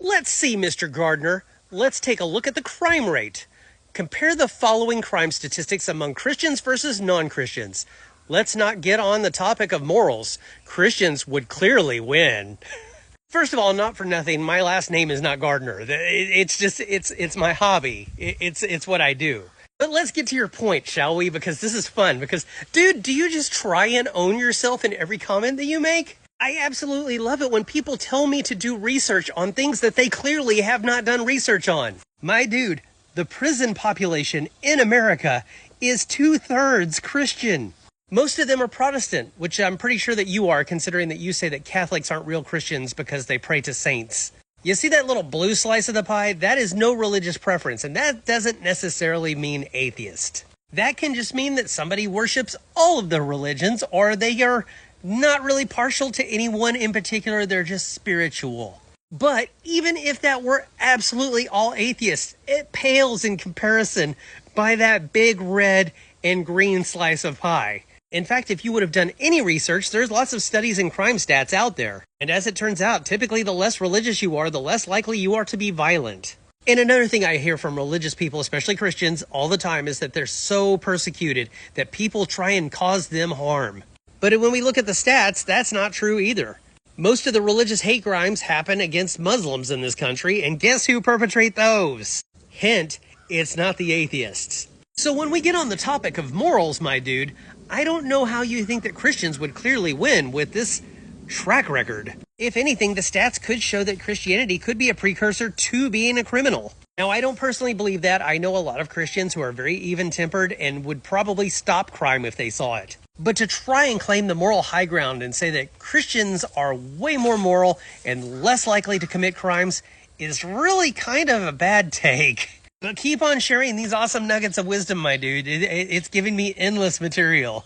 Let's see, Mr. Gardner. Let's take a look at the crime rate. Compare the following crime statistics among Christians versus non-Christians. Let's not get on the topic of morals. Christians would clearly win. First of all, not for nothing, my last name is not Gardner. It's my hobby. It's what I do. But let's get to your point, shall we? Because this is fun. Because, dude, do you just try and own yourself in every comment that you make? I absolutely love it when people tell me to do research on things that they clearly have not done research on. My dude, the prison population in America is 2/3 Christian. Most of them are Protestant, which I'm pretty sure that you are, considering that you say that Catholics aren't real Christians because they pray to saints. You see that little blue slice of the pie? That is no religious preference, and that doesn't necessarily mean atheist. That can just mean that somebody worships all of the religions, or they are not really partial to any one in particular, they're just spiritual. But even if that were absolutely all atheists, it pales in comparison by that big red and green slice of pie. In fact, if you would have done any research, there's lots of studies and crime stats out there. And as it turns out, typically the less religious you are, the less likely you are to be violent. And another thing I hear from religious people, especially Christians, all the time is that they're so persecuted that people try and cause them harm. But when we look at the stats, that's not true either. Most of the religious hate crimes happen against Muslims in this country, and guess who perpetrate those? Hint, it's not the atheists. So when we get on the topic of morals, my dude, I don't know how you think that Christians would clearly win with this track record. If anything, the stats could show that Christianity could be a precursor to being a criminal. Now, I don't personally believe that. I know a lot of Christians who are very even-tempered and would probably stop crime if they saw it. But to try and claim the moral high ground and say that Christians are way more moral and less likely to commit crimes is really kind of a bad take. But keep on sharing these awesome nuggets of wisdom, my dude. It's giving me endless material.